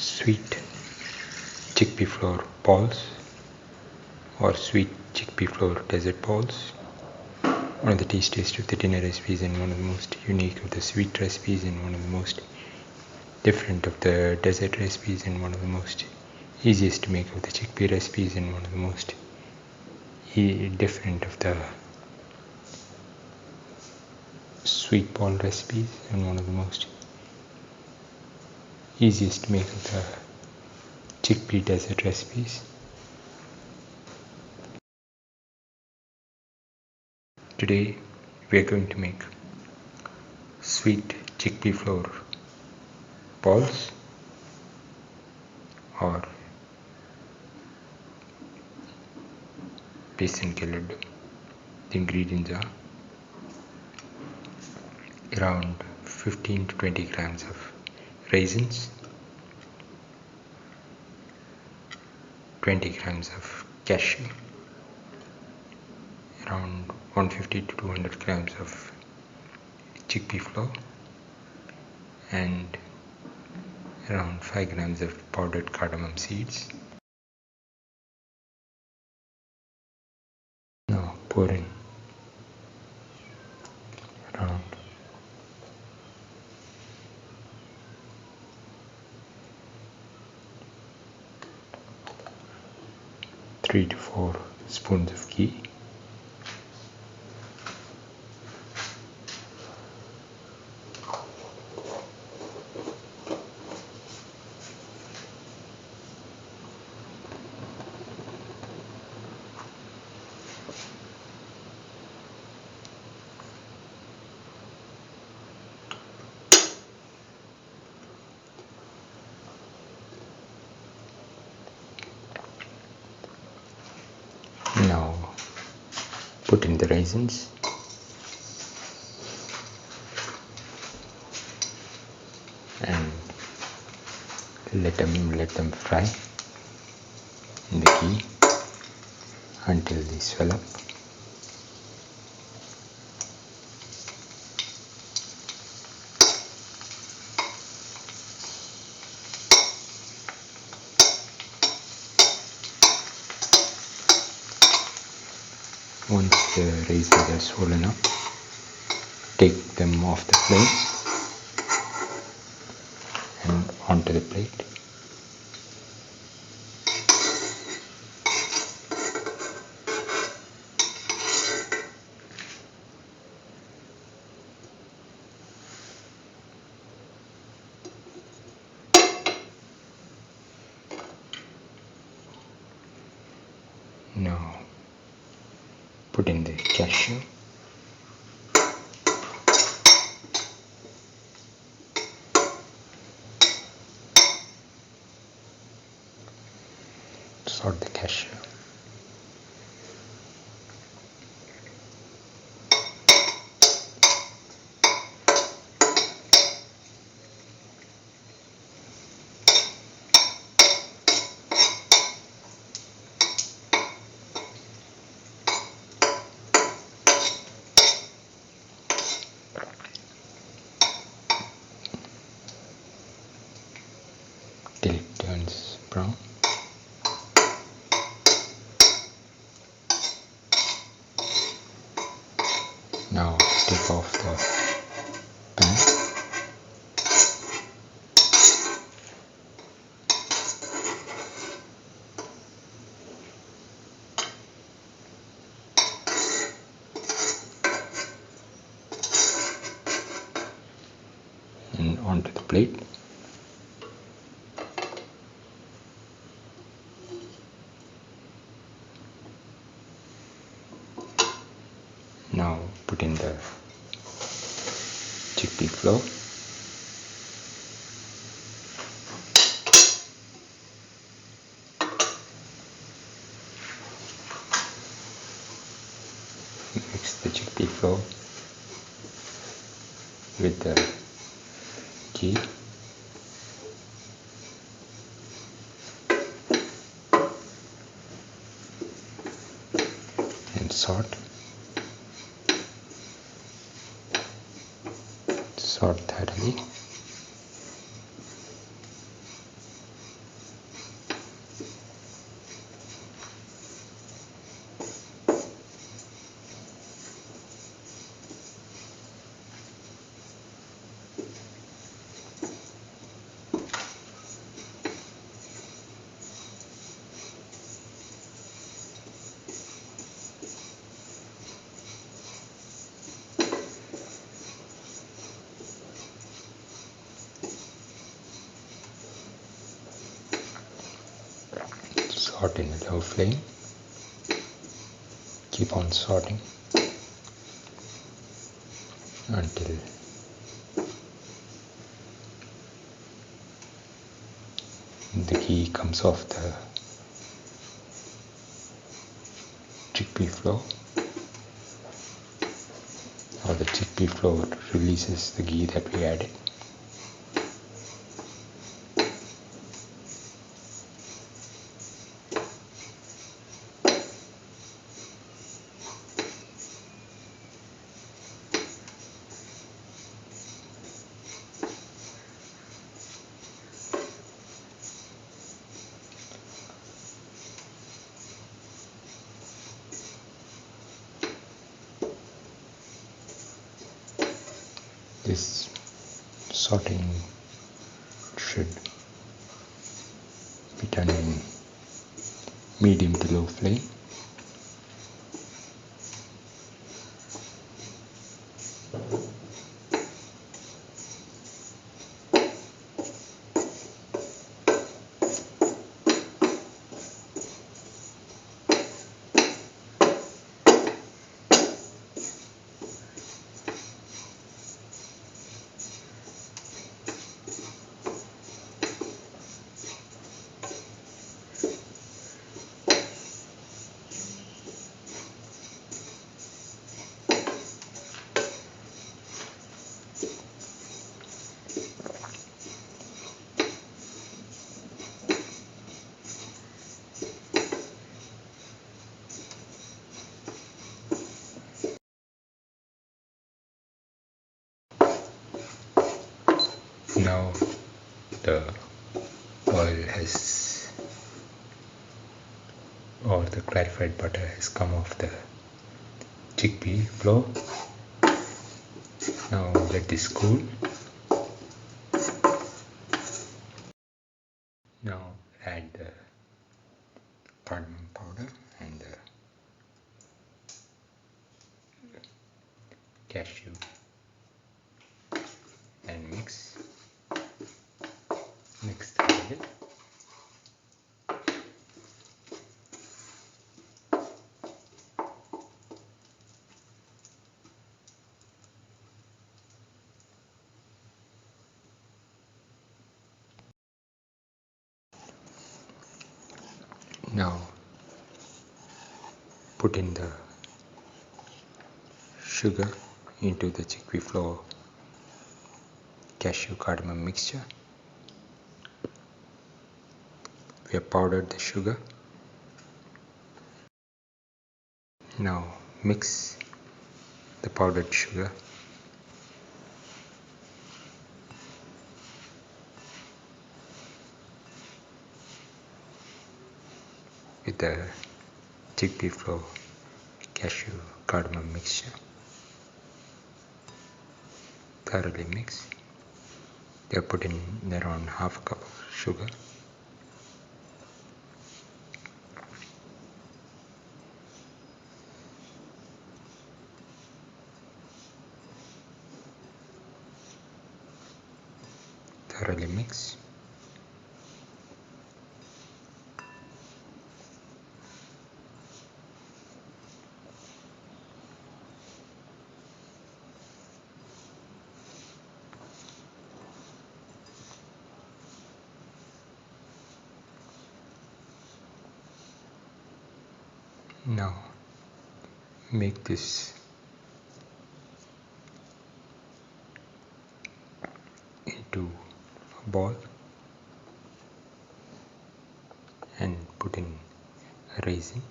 sweet chickpea flour balls or sweet chickpea flour dessert balls. One of the tastiest of the dinner recipes and one of the most unique of the sweet recipes and one of the most different of the dessert recipes and one of the most easiest to make of the chickpea recipes and one of the most different of the sweet ball recipes and one of the most easiest to make of the chickpea dessert recipes. Today we are going to make sweet chickpea flour balls or besan ke laddu. The ingredients are around 15 to 20 grams of raisins, 20 grams of cashew, around 150 to 200 grams of chickpea flour, and around 5 grams of powdered cardamom seeds. Now pour in around 3 to 4 spoons of ghee. Now put in the raisins and let them fry in the ghee until they swell up. Once the raisins are swollen up, take them off the flame and onto the plate. Now put in the cashew, sort the cashew, till it turns brown. Now take off the pan and onto the plate. Now put in the chickpea flour, mix the chickpea flour with the ghee and salt thoroughly. Sort in a low flame. Keep on sorting until the ghee comes off the chickpea flour, or the chickpea flour releases the ghee that we added. This sorting should be done in medium to low flame. Now the oil has, or the clarified butter has come off the chickpea flour. Now let this cool. Now add the cardamom powder and the cashew and mix together. Now put in the sugar into the chickpea flour cashew cardamom mixture. We have powdered the sugar. Now mix the powdered sugar with the chickpea flour cashew cardamom mixture. Thoroughly mix. We have put in around half a cup of sugar. Thoroughly mix. Now make this into a ball and put in a raisin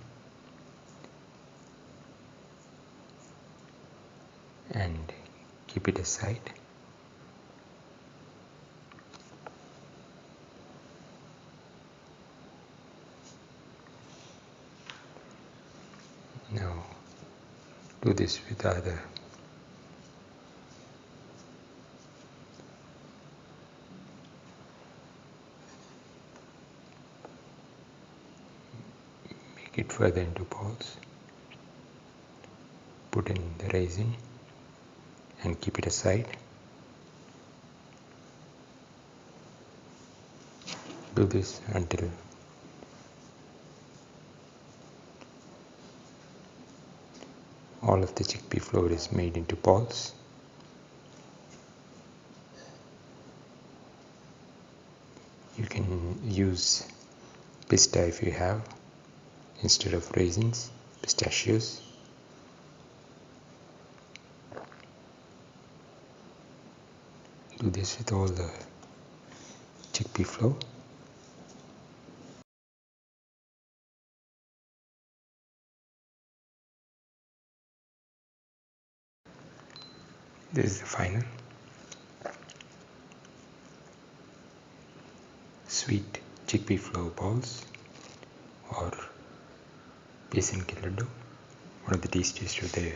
and keep it aside. Now do this with other make it further into balls. Put in the raisin and keep it aside. Do this until all of the chickpea flour is made into balls. You can use pista if you have instead of raisins, pistachios. Do this with all the chickpea flour. This is the final sweet chickpea flour balls or besan killer dough. One of the tastiest of the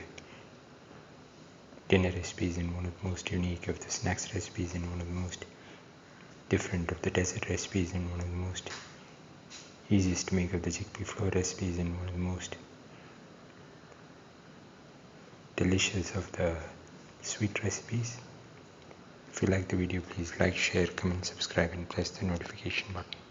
dinner recipes and one of the most unique of the snacks recipes and one of the most different of the dessert recipes and one of the most easiest to make of the chickpea flour recipes and one of the most delicious of the sweet recipes. If you like the video, please like, share, comment, subscribe and press the notification button.